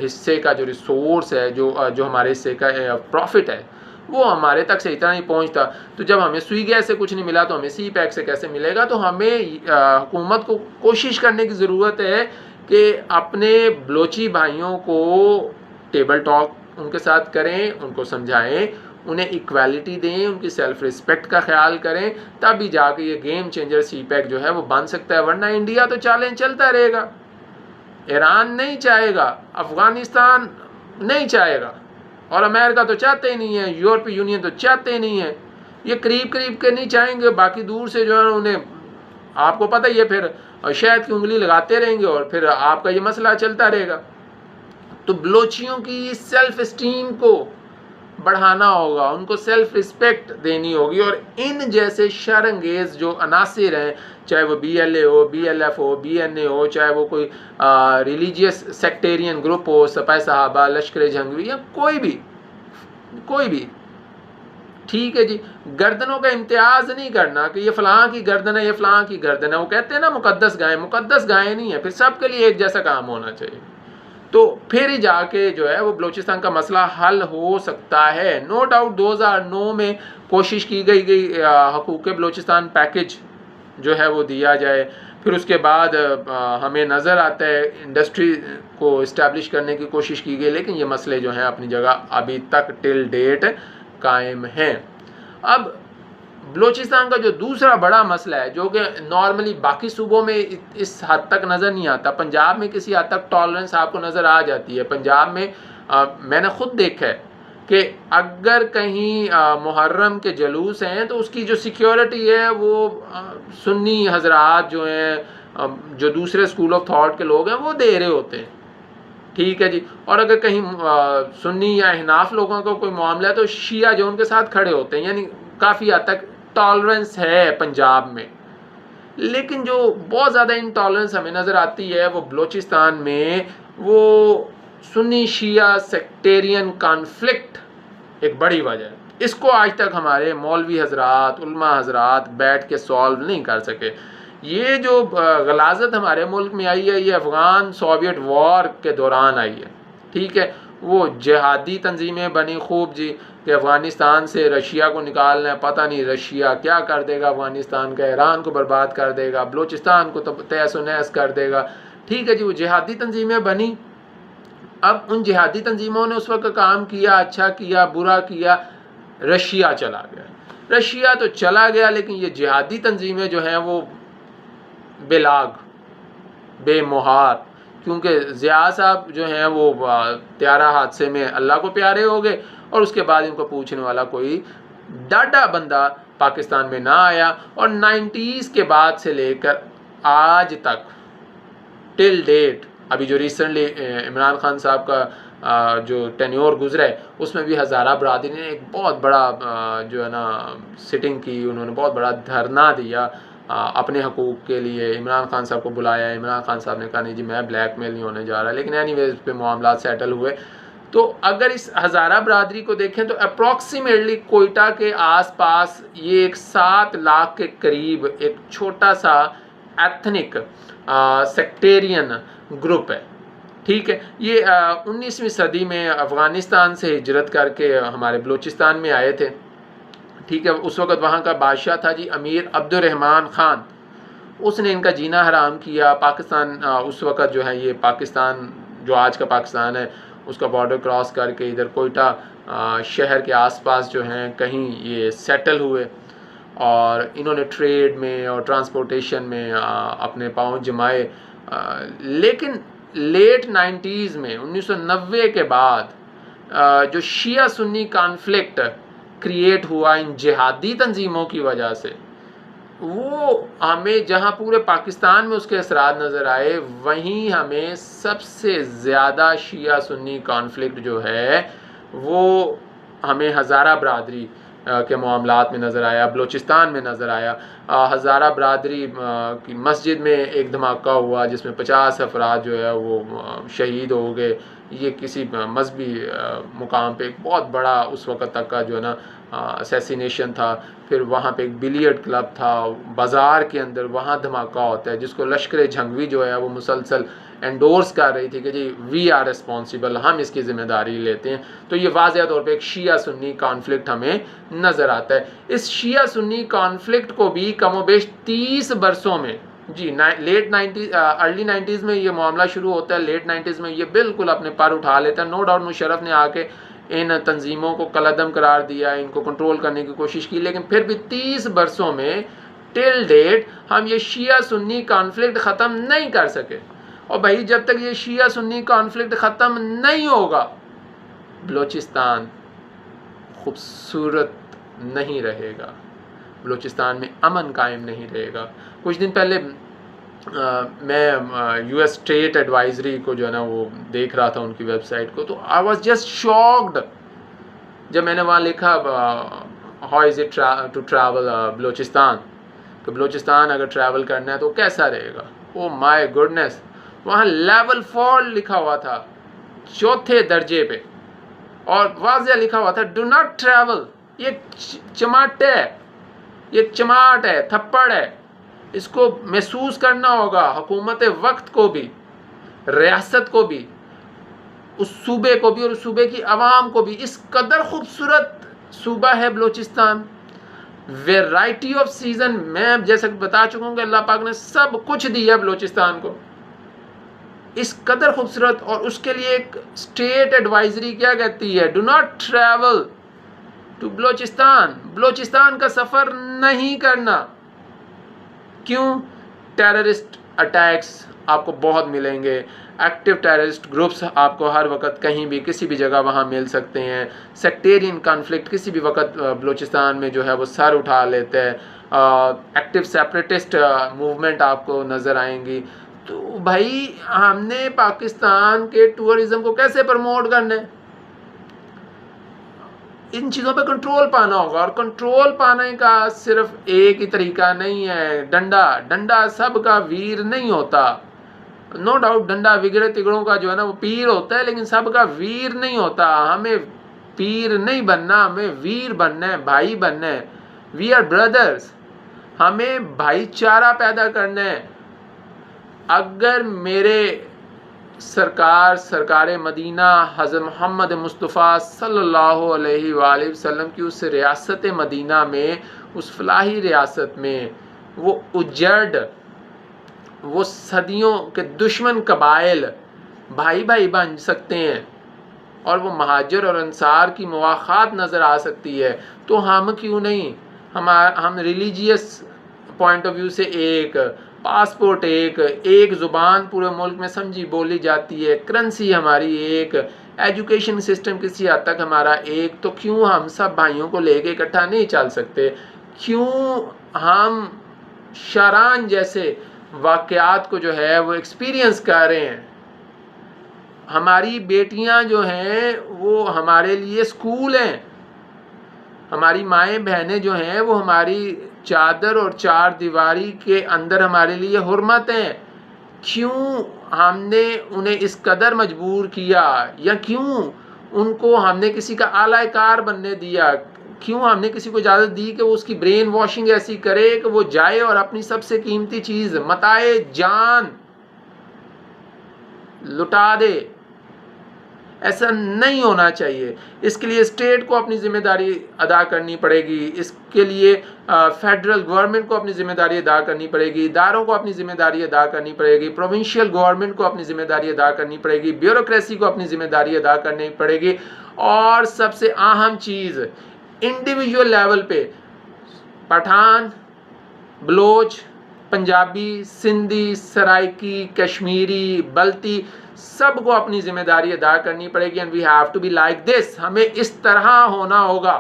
हिस्से का जो रिसोर्स है, जो हमारे हिस्से का प्रॉफिट है, वो हमारे तक से इतना नहीं पहुंचता। तो जब हमें सुई गैस से कुछ नहीं मिला तो हमें सी पैक से कैसे मिलेगा? तो हमें हुकूमत को कोशिश करने की ज़रूरत है कि अपने बलोची भाइयों को टेबल टॉक उनके साथ करें, उनको समझाएं, उन्हें इक्वालिटी दें, उनकी सेल्फ रिस्पेक्ट का ख्याल करें, तभी जाके ये गेम चेंजर सी पैक जो है वो बन सकता है। वरना इंडिया तो चैलेंज चलता रहेगा, ईरान नहीं चाहेगा, अफ़गानिस्तान नहीं चाहेगा, और अमेरिका तो चाहते ही नहीं है, यूरोपीय यूनियन तो चाहते ही नहीं है। ये करीब करीब के नहीं चाहेंगे, बाकी दूर से जो है उन्हें, आपको पता ही है, फिर शहद की उंगली लगाते रहेंगे और फिर आपका ये मसला चलता रहेगा। तो बलोचियों की सेल्फ इस्टीम को बढ़ाना होगा, उनको सेल्फ रिस्पेक्ट देनी होगी। और इन जैसे शरंगेज जो अनासिर हैं, चाहे वो BLA हो, BLF हो, BNA हो, चाहे वो कोई रिलीजियस सेक्टेरियन ग्रुप हो, सपाह सहाबा, लश्कर जंगवी, या कोई भी ठीक है जी, गर्दनों का इम्तियाज नहीं करना कि ये फलां की गर्दन है, ये फलां की गर्दन है। वो कहते हैं ना मुकद्दस गायें नहीं है, फिर सबके लिए एक जैसा काम होना चाहिए। तो फिर ही जाके जो है वो बलूचिस्तान का मसला हल हो सकता है। नो डाउट 2009 में कोशिश की गई हकूक़ बलूचिस्तान पैकेज जो है वो दिया जाए। फिर उसके बाद हमें नज़र आता है इंडस्ट्री को इस्टेब्लिश करने की कोशिश की गई, लेकिन ये मसले जो हैं अपनी जगह अभी तक टिल डेट कायम हैं। अब बलूचिस्तान का जो दूसरा बड़ा मसला है, जो कि नॉर्मली बाकी सूबों में इस हद तक नज़र नहीं आता, पंजाब में किसी हद तक टॉलरेंस आपको नज़र आ जाती है। पंजाब में मैंने ख़ुद देखा है कि अगर कहीं मुहर्रम के जलूस हैं तो उसकी जो सिक्योरिटी है वो सुन्नी हजरात जो हैं, जो दूसरे स्कूल ऑफ थॉट के लोग हैं, वो दे रहे होते हैं, ठीक है जी। और अगर कहीं सुन्नी या हिनाफ लोगों का कोई मामला है तो शिया जो उनके साथ खड़े होते हैं, यानी काफ़ी हद तक टॉलरेंस है पंजाब में। लेकिन जो बहुत ज़्यादा इनटॉलरेंस हमें नज़र आती है वो बलूचिस्तान में, वो सुन्नी शिया सेक्टेरियन कॉन्फ्लिक्ट एक बड़ी वजह है। इसको आज तक हमारे मौलवी हजरात, उलमा हजरात बैठ के सॉल्व नहीं कर सके। ये जो गलाजत हमारे मुल्क में आई है, ये अफ़गान सोवियत वॉर के दौरान आई है, ठीक है। वो जिहादी तंजीमें बनी खूब जी कि अफ़गानिस्तान से रशिया को निकालना है, पता नहीं रशिया क्या कर देगा अफ़गानिस्तान का, ईरान को बर्बाद कर देगा, बलूचिस्तान को तो तहस नहस कर देगा, ठीक है जी। वो जिहादी तंजीमें बनी। अब उन जिहादी तंजीमों ने उस वक्त काम किया, अच्छा किया, बुरा किया, रशिया चला गया। रशिया तो चला गया, लेकिन ये जिहादी तंजीमें जो हैं वो बेलाग, बेमुहार, क्योंकि ज़िया साहब जो हैं वो त्यारा हादसे में अल्लाह को प्यारे हो गए, और उसके बाद इनको पूछने वाला कोई डाडा बंदा पाकिस्तान में ना आया। और 90s के बाद से लेकर आज तक टिल डेट, अभी जो रिसेंटली इमरान खान साहब का जो टेन्योर गुजरा है, उसमें भी हज़ारा बरादरी ने एक बहुत बड़ा जो है ना सिटिंग की, उन्होंने बहुत बड़ा धरना दिया अपने हकूक़ के लिए। इमरान खान साहब को बुलाया, इमरान खान साहब ने कहा नहीं जी मैं ब्लैकमेल नहीं होने जा रहा, लेकिन एनीवेज पे मामला सेटल हुए। तो अगर इस हज़ारा बरादरी को देखें तो अप्रॉक्सीमेटली कोयटा के आसपास ये एक 7 लाख के करीब एक छोटा सा एथनिक सेक्टेरियन ग्रुप है, ठीक है। ये 19वीं सदी में अफ़गानिस्तान से हिजरत करके हमारे बलूचिस्तान में आए थे। ठीक है, उस वक़्त वहाँ का बादशाह था जी अमीर अब्दुर्रहमान ख़ान। उसने इनका जीना हराम किया। पाकिस्तान उस वक़्त जो है ये पाकिस्तान जो आज का पाकिस्तान है उसका बॉर्डर क्रॉस करके इधर कोयटा शहर के आसपास जो हैं कहीं ये सेटल हुए और इन्होंने ट्रेड में और ट्रांसपोर्टेशन में अपने पाँव जमाए। लेकिन लेट 90s में 1990 के बाद जो शिया सुन्नी कॉन्फ्लिक्ट क्रिएट हुआ इन जिहादी तंजीमों की वजह से, वो हमें जहाँ पूरे पाकिस्तान में उसके असरात नज़र आए, वहीं हमें सबसे ज़्यादा शिया सुन्नी कॉन्फ्लिक्ट जो है वो हमें हज़ारा बरादरी के मामलात में नज़र आया, बलूचिस्तान में नज़र आया। हज़ारा बरादरी की मस्जिद में एक धमाका हुआ जिसमें 50 अफराद जो है वो शहीद हो गए। ये किसी मजहबी मुकाम पे एक बहुत बड़ा उस वक़्त तक का जो है ना असैसिनेशन था। फिर वहाँ पे एक बिलियर्ड क्लब था बाज़ार के अंदर, वहाँ धमाका होता है जिसको लश्कर झंगवी जो है वो मुसलसल एंडोर्स कर रही थी कि जी वी आर रिस्पॉन्सिबल, हम इसकी ज़िम्मेदारी लेते हैं। तो ये वाज़ेह तौर पे एक शिया सुन्नी कॉन्फ्लिक्ट हमें नज़र आता है। इस शिया सुन्नी कॉन्फ्लिक्ट को भी कमोबेश 30 बरसों में जी लेट 90 अर्ली 90s में ये मामला शुरू होता है। लेट 90s में ये बिल्कुल अपने पर उठा लेता है। नो डाउट मुशर्रफ ने आके इन तंजीमों को कलअदम करार दिया, इनको कंट्रोल करने की कोशिश की, लेकिन फिर भी 30 बरसों में टिल डेट हम ये शिया सुन्नी कॉन्फ्लिक्ट ख़त्म नहीं कर सके। और भाई जब तक ये शिया सुन्नी कॉन्फ्लिक्ट ख़त्म नहीं होगा बलूचिस्तान खूबसूरत नहीं रहेगा, बलूचिस्तान में अमन कायम नहीं रहेगा। कुछ दिन पहले मैं यूएस स्टेट एडवाइजरी को जो है ना वो देख रहा था उनकी वेबसाइट को, तो आई वाज जस्ट शॉक्ड जब मैंने वहाँ लिखा how is it to travel Balochistan, तो बलूचिस्तान अगर ट्रैवल करना है तो कैसा रहेगा। ओ माय गुडनेस, वहाँ लेवल 4 लिखा हुआ था, 4थे दर्जे पे, और वाज़ेह लिखा हुआ था डू नॉट ट्रैवल। ये चमाट है, ये चमाट है, थप्पड़ है। इसको महसूस करना होगा हुकूमत वक्त को भी, रियासत को भी, उस सूबे को भी और उस सूबे की आवाम को भी। इस कदर खूबसूरत सूबा है बलूचिस्तान, वेराइटी ऑफ सीज़न। मैं जैसे बता चुका हूँ कि अल्लाह पाक ने सब कुछ दिया बलूचिस्तान को, इस कदर खूबसूरत। और उसके लिए एक स्टेट एडवाइजरी क्या कहती है, do not travel to Balochistan, Balochistan का सफ़र नहीं करना। क्यों? टेररिस्ट अटैक्स आपको बहुत मिलेंगे, एक्टिव टेररिस्ट ग्रुप्स आपको हर वक्त कहीं भी किसी भी जगह वहाँ मिल सकते हैं। सेक्टेरियन कॉन्फ्लिक्ट किसी भी वक्त बलूचिस्तान में जो है वो सर उठा लेते हैं। एक्टिव सेपरेटिस्ट मूवमेंट आपको नज़र आएंगी। तो भाई हमने पाकिस्तान के टूरिज़म को कैसे प्रमोट करना है? इन चीज़ों पे कंट्रोल पाना होगा, और कंट्रोल पाने का सिर्फ एक ही तरीका नहीं है, डंडा सबका वीर नहीं होता। नो डाउट डंडा बिगड़े तिगड़ों का जो है ना वो पीर होता है, लेकिन सबका वीर नहीं होता। हमें पीर नहीं बनना, हमें वीर बनना है, भाई बनना है। वी आर ब्रदर्स, हमें भाईचारा पैदा करना है। अगर मेरे सरकार मदीना हज़रत मोहम्मद मुस्तफ़ा सल्लल्लाहु अलैहि वसल्लम की उस रियासत मदीना में, उस फलाही रियासत में वो उजड़, वो सदियों के दुश्मन कबाइल भाई भाई बन सकते हैं और वो महाजिर और अंसार की मुवाख़ात नज़र आ सकती है, तो हम क्यों नहीं? हम रिलीजियस पॉइंट ऑफ व्यू से एक, पासपोर्ट एक ज़ुबान पूरे मुल्क में समझी बोली जाती है, करेंसी हमारी एक, एजुकेशन सिस्टम किसी हद तक हमारा एक, तो क्यों हम सब भाइयों को लेके इकट्ठा नहीं चल सकते? क्यों हम शारान जैसे वाक़यात को जो है वो एक्सपीरियंस कर रहे हैं? हमारी बेटियां जो हैं वो हमारे लिए स्कूल हैं, हमारी माएँ बहनें जो हैं वो हमारी चादर और चार दीवारी के अंदर हमारे लिए हुर्मत हैं। क्यों हमने उन्हें इस कदर मजबूर किया, या क्यों उनको हमने किसी का आला कार बनने दिया? क्यों हमने किसी को इजाज़त दी कि वो उसकी ब्रेन वॉशिंग ऐसी करे कि वो जाए और अपनी सबसे कीमती चीज़ मताए जान लुटा दे। ऐसा नहीं होना चाहिए। इसके लिए स्टेट को अपनी ज़िम्मेदारी अदा करनी पड़ेगी, इसके लिए फेडरल गवर्नमेंट को अपनी ज़िम्मेदारी अदा करनी पड़ेगी, इदारों को अपनी ज़िम्मेदारी अदा करनी पड़ेगी, प्रोविंशियल गवर्नमेंट को अपनी ज़िम्मेदारी अदा करनी पड़ेगी, ब्यूरोक्रेसी को अपनी ज़िम्मेदारी अदा करनी पड़ेगी। और सबसे अहम चीज़, इंडिविजुअल लेवल पे पठान, बलोच, पंजाबी, सिंधी, सराइकी, कश्मीरी, बल्ती, सबको अपनी जिम्मेदारी अदा करनी पड़ेगी। And we have to be like this. हमें इस तरह होना होगा।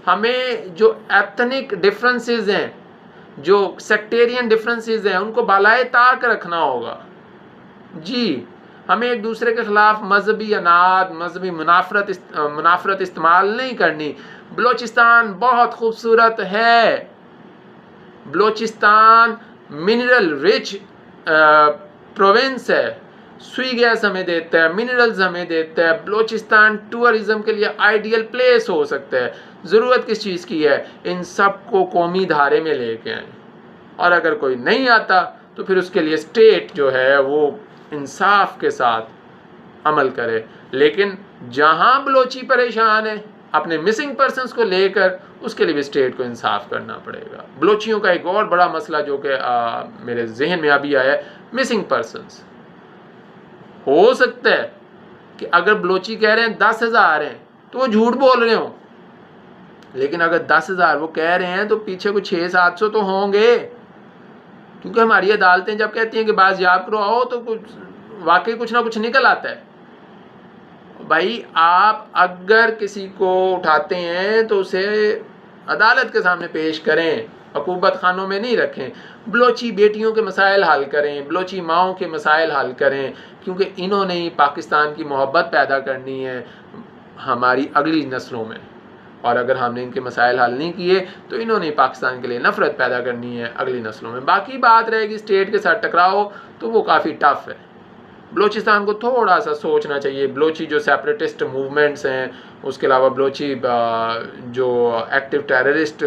हमें जो एथनिक डिफरेंसेस हैं, जो सेक्टेरियन डिफरेंसेस हैं, उनको बालाए ताक रखना होगा। जी, हमें एक दूसरे के खिलाफ मजहबी अनाद, मजहबी मुनाफरत इस्तेमाल नहीं करनी। बलोचिस्तान बहुत खूबसूरत है। बलोचिस्तान मिनरल रिच प्रोविंस है। सुई गैस हमें देता है, मिनरल्स हमें देता है। बलोचिस्तान टूरिज्म के लिए आइडियल प्लेस हो सकता है। ज़रूरत किस चीज़ की है? इन सब को कौमी धारे में लेके आए। और अगर कोई नहीं आता तो फिर उसके लिए स्टेट जो है वो इंसाफ के साथ अमल करे। लेकिन जहाँ बलोची परेशान है अपने मिसिंग पर्सनस को लेकर, उसके लिए भी स्टेट को इंसाफ करना पड़ेगा। बलोचियों का एक और बड़ा मसला जो कि मेरे जहन में अभी आया है, मिसिंग पर्सनस। हो सकता है कि अगर बलोची कह रहे हैं 10,000 हैं तो वो झूठ बोल रहे हो, लेकिन अगर 10,000 वो कह रहे हैं तो पीछे कुछ 600-700 तो होंगे। क्योंकि हमारी अदालतें जब कहती हैं कि बाजियाब करो आओ, तो कुछ वाकई कुछ ना कुछ निकल आता है। भाई, आप अगर किसी को उठाते हैं तो उसे अदालत के सामने पेश करें, हुकूमत खानों में नहीं रखें। बलोची बेटियों के मसाइल हल करें, बलोची माओं के मसाइल हल करें, क्योंकि इन्होंने ही पाकिस्तान की मोहब्बत पैदा करनी है हमारी अगली नस्लों में। और अगर हमने इनके मसाइल हल नहीं किए तो इन्होंने पाकिस्तान के लिए नफ़रत पैदा करनी है अगली नस्लों में। बाकी बात रहेगी स्टेट के साथ टकराओ, तो वो काफ़ी टफ है। बलोचिस्तान को थोड़ा सा सोचना चाहिए। बलोची जो सेपरेटिस्ट मूवमेंट्स हैं, उसके अलावा बलोची जो एक्टिव टेररिस्ट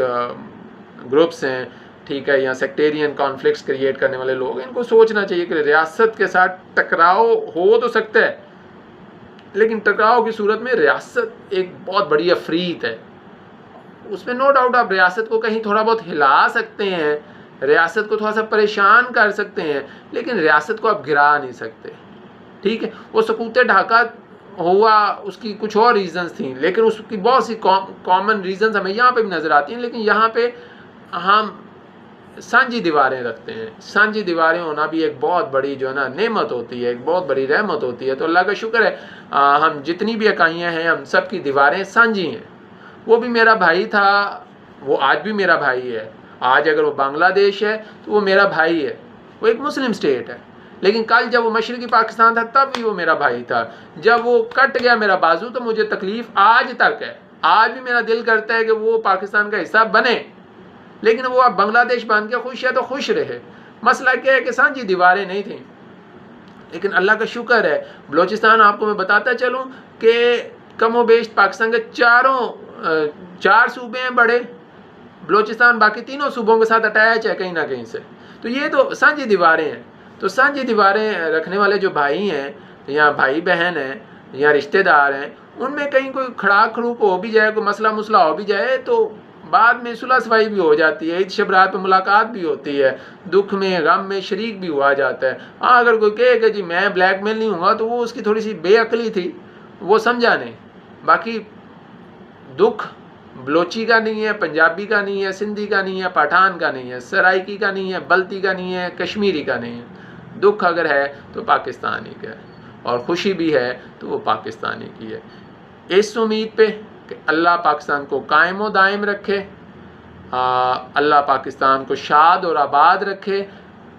ग्रुप्स हैं, ठीक है, या सेक्टेरियन कॉन्फ्लिक्ट्स क्रिएट करने वाले लोग, इनको सोचना चाहिए कि रियासत के साथ टकराव हो तो सकता है, लेकिन टकराव की सूरत में रियासत एक बहुत बड़ी अफरीत है। उसमें नो डाउट आप रियासत को कहीं थोड़ा बहुत हिला सकते हैं, रियासत को थोड़ा सा परेशान कर सकते हैं, लेकिन रियासत को आप गिरा नहीं सकते। ठीक है, वो सकूत ढाका हुआ, उसकी कुछ और रीजंस थी, लेकिन उसकी बहुत सी कॉमन रीजंस हमें यहाँ पे भी नज़र आती हैं। लेकिन यहाँ पे हम सांझी दीवारें रखते हैं। सांझी दीवारें होना भी एक बहुत बड़ी जो है ना नेमत होती है, एक बहुत बड़ी रहमत होती है। तो अल्लाह का शुक्र है, हम जितनी भी इकाइयाँ हैं, हम सब की दीवारें सांझी हैं। वो भी मेरा भाई था, वो आज भी मेरा भाई है। आज अगर वो बांग्लादेश है तो वो मेरा भाई है, वो एक मुस्लिम स्टेट है। लेकिन कल जब वो मशरक़ी पाकिस्तान था तब भी वो मेरा भाई था। जब वो कट गया मेरा बाजू तो मुझे तकलीफ़ आज तक है। आज भी मेरा दिल करता है कि वो पाकिस्तान का हिस्सा बने, लेकिन वो अब बांग्लादेश बन के खुश है तो खुश रहे। मसला क्या है कि सांझी दीवारें नहीं थी। लेकिन अल्लाह का शुक्र है, बलोचिस्तान आपको मैं बताता चलूँ कि कमोबेश पाकिस्तान के चार सूबे हैं बड़े। बलोचिस्तान बाकी तीनों सूबों के साथ अटैच है कहीं ना कहीं से। तो ये तो सांझी दीवारें हैं। तो सांझी दीवारें रखने वाले जो भाई हैं, या भाई बहन हैं, या रिश्तेदार हैं, उनमें कहीं कोई खड़ाक खड़ूक हो भी जाए, कोई मसला मुसला हो भी जाए, तो बाद में सुलह सफाई भी हो जाती है। ईद शब रात में मुलाकात भी होती है, दुख में गम में शरीक भी हुआ जाता है। हाँ, अगर कोई कहे कि जी मैं ब्लैकमेल नहीं हूँगा, तो वो उसकी थोड़ी सी बेअक्ली थी, वो समझा नहीं। बाकी दुख बलोची का नहीं है, पंजाबी का नहीं है, सिंधी का नहीं है, पठान का नहीं है, सराइकी का नहीं है, बल्ती का नहीं है, कश्मीरी का नहीं है। दुख अगर है तो पाकिस्तानी का है, और खुशी भी है तो वो पाकिस्तानी की है। इस उम्मीद पे कि अल्लाह पाकिस्तान को कायम व दायम रखे, अल्लाह पाकिस्तान को शाद और आबाद रखे,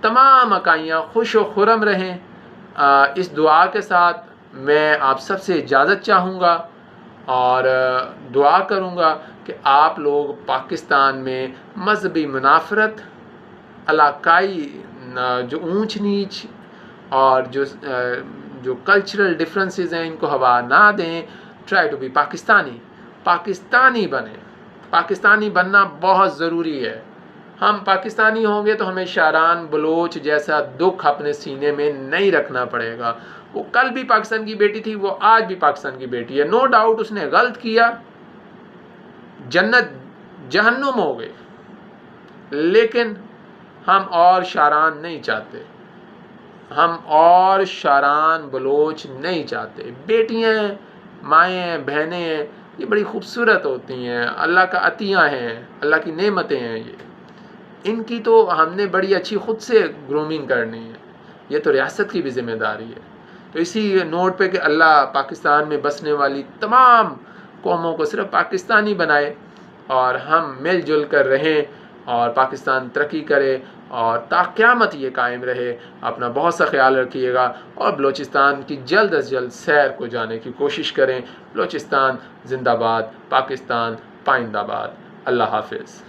तमाम इकाइयाँ खुश व खुरम रहें। इस दुआ के साथ मैं आप सबसे इजाज़त चाहूँगा और दुआ करूँगा कि आप लोग पाकिस्तान में मजहबी मुनाफरत, इलाकाई जो ऊंच नीच और जो कल्चरल डिफरेंसेस हैं, इनको हवा ना दें। ट्राई टू बी पाकिस्तानी बने। पाकिस्तानी बनना बहुत ज़रूरी है। हम पाकिस्तानी होंगे तो हमें शारान बलोच जैसा दुख अपने सीने में नहीं रखना पड़ेगा। वो कल भी पाकिस्तान की बेटी थी, वो आज भी पाकिस्तान की बेटी है। नो डाउट उसने गलत किया, जन्नत जहन्नुम हो गए, लेकिन हम और शारान नहीं चाहते, हम और शारान बलोच नहीं चाहते। बेटियां, माएँ, बहनें हैं, ये बड़ी खूबसूरत होती हैं, अल्लाह का अतिया हैं, अल्लाह की नेमतें हैं। ये इनकी तो हमने बड़ी अच्छी ख़ुद से ग्रूमिंग करनी है, ये तो रियासत की भी ज़िम्मेदारी है। तो इसी नोट पे कि अल्लाह पाकिस्तान में बसने वाली तमाम कौमों को सिर्फ पाकिस्तानी बनाए और हम मिलजुल कर रहें और पाकिस्तान तरक्की करे और ताक़यामत ये कायम रहे। अपना बहुत सा ख्याल रखिएगा और बलूचिस्तान की जल्द अज जल्द सैर को जाने की कोशिश करें। बलूचिस्तान ज़िंदाबाद, पाकिस्तान पाइंदाबाद। अल्लाह हाफ़िज़।